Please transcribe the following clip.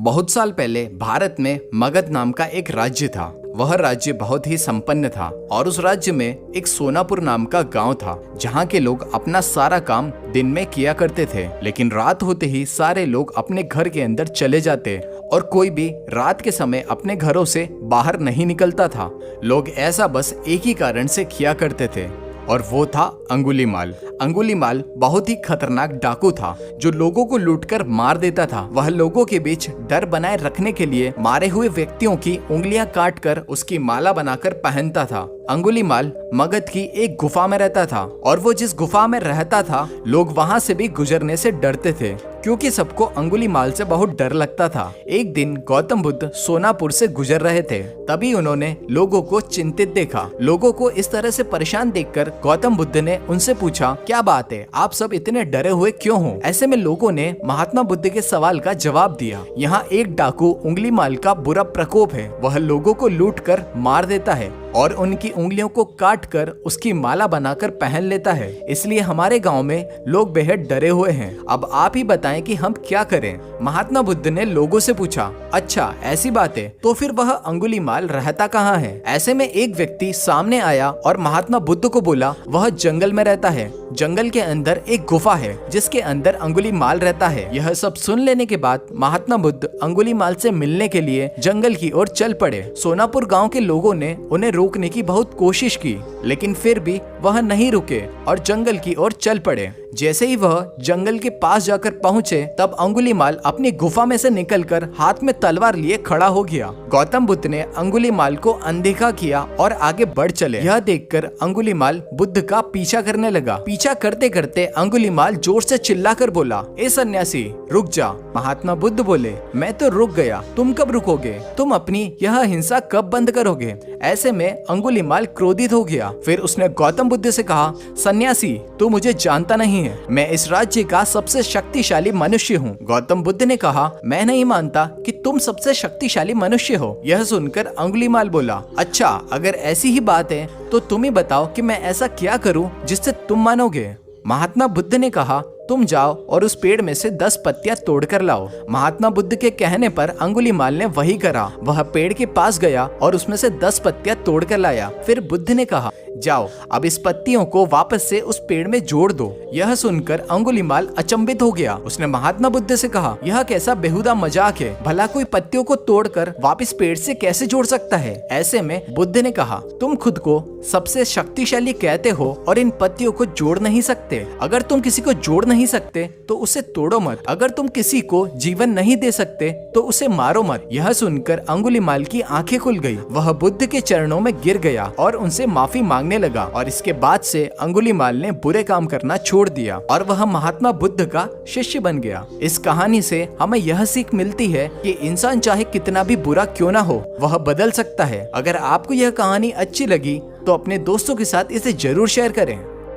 बहुत साल पहले भारत में मगध नाम का एक राज्य था। वह राज्य बहुत ही संपन्न था और उस राज्य में एक सोनापुर नाम का गांव था, जहां के लोग अपना सारा काम दिन में किया करते थे, लेकिन रात होते ही सारे लोग अपने घर के अंदर चले जाते और कोई भी रात के समय अपने घरों से बाहर नहीं निकलता था। लोग ऐसा बस एक ही कारण से किया करते थे और वो था अंगुलीमाल। अंगुलीमाल बहुत ही खतरनाक डाकू था जो लोगों को लूटकर मार देता था। वह लोगों के बीच डर बनाए रखने के लिए मारे हुए व्यक्तियों की उंगलियां काटकर उसकी माला बनाकर पहनता था। अंगुलीमाल मगध की एक गुफा में रहता था और वो जिस गुफा में रहता था लोग वहां से भी गुजरने से डरते थे, क्योंकि सबको अंगुलीमाल से बहुत डर लगता था। एक दिन गौतम बुद्ध सोनापुर से गुजर रहे थे, तभी उन्होंने लोगों को चिंतित देखा। लोगों को इस तरह से परेशान देखकर गौतम बुद्ध ने उनसे पूछा, क्या बात है, आप सब इतने डरे हुए क्यों हो? ऐसे में लोगों ने महात्मा बुद्ध के सवाल का जवाब दिया, यहाँ एक डाकू अंगुलीमाल का बुरा प्रकोप है। वह लोगों को लूट कर मार देता है और उनकी उंगलियों को काट कर उसकी माला बनाकर पहन लेता है, इसलिए हमारे गांव में लोग बेहद डरे हुए हैं। अब आप ही बताएं कि हम क्या करें? महात्मा बुद्ध ने लोगों से पूछा, अच्छा ऐसी बात है, तो फिर वह अंगुलीमाल रहता कहाँ है? ऐसे में एक व्यक्ति सामने आया और महात्मा बुद्ध को बोला, वह जंगल में रहता है। जंगल के अंदर एक गुफा है जिसके अंदर अंगुलीमाल रहता है। यह सब सुन लेने के बाद महात्मा बुद्ध अंगुलीमाल से मिलने के लिए जंगल की ओर चल पड़े। सोनापुर गांव के लोगों ने उन्हें रोकने की बहुत कोशिश की, लेकिन फिर भी वह नहीं रुके और जंगल की ओर चल पड़े। जैसे ही वह जंगल के पास जाकर पहुंचे, तब अंगुलीमाल अपनी गुफा में से निकलकर हाथ में तलवार लिए खड़ा हो गया। गौतम बुद्ध ने अंगुलीमाल को अनदेखा किया और आगे बढ़ चले। यह देखकर अंगुलीमाल बुद्ध का पीछा करने लगा। पीछा करते करते अंगुलीमाल जोर से चिल्लाकर बोला, ए सन्यासी रुक जा। महात्मा बुद्ध बोले, मैं तो रुक गया, तुम कब रुकोगे? तुम अपनी यह हिंसा कब बंद करोगे? ऐसे में अंगुलीमाल क्रोधित हो गया। फिर उसने गौतम बुद्ध से कहा, सन्यासी तू मुझे जानता नहीं है, मैं इस राज्य का सबसे शक्तिशाली मनुष्य हूँ। गौतम बुद्ध ने कहा, मैं नहीं मानता कि तुम सबसे शक्तिशाली मनुष्य हो। यह सुनकर अंगुलीमाल बोला, अच्छा अगर ऐसी ही बात है तो तुम ही बताओ कि मैं ऐसा क्या करूँ जिससे तुम मानोगे? महात्मा बुद्ध ने कहा, तुम जाओ और उस पेड़ में से 10 पत्तियां तोड़ कर लाओ। महात्मा बुद्ध के कहने पर अंगुलीमाल ने वही करा। वह पेड़ के पास गया और उसमें से 10 पत्तियां तोड़ कर लाया। फिर बुद्ध ने कहा, जाओ अब इस पत्तियों को वापस से उस पेड़ में जोड़ दो। यह सुनकर अंगुलीमाल अचंभित हो गया। उसने महात्मा बुद्ध से कहा, यह कैसा बेहुदा मजाक है? भला कोई पत्तियों को तोड़कर वापस पेड़ से कैसे जोड़ सकता है? ऐसे में बुद्ध ने कहा, तुम खुद को सबसे शक्तिशाली कहते हो और इन पत्तियों को जोड़ नहीं सकते। अगर तुम किसी को जोड़ नहीं सकते तो उसे तोड़ो मत। अगर तुम किसी को जीवन नहीं दे सकते तो उसे मारो मत। यह सुनकर अंगुलीमाल की आंखें खुल गई। वह बुद्ध के चरणों में गिर गया और उनसे माफी मांगने लगा और इसके बाद से अंगुलीमाल ने बुरे काम करना छोड़ दिया और वह महात्मा बुद्ध का शिष्य बन गया। इस कहानी से हमें यह सीख मिलती है कि इंसान चाहे कितना भी बुरा क्यों ना हो, वह बदल सकता है। अगर आपको यह कहानी अच्छी लगी तो अपने दोस्तों के साथ इसे जरूर शेयर करें।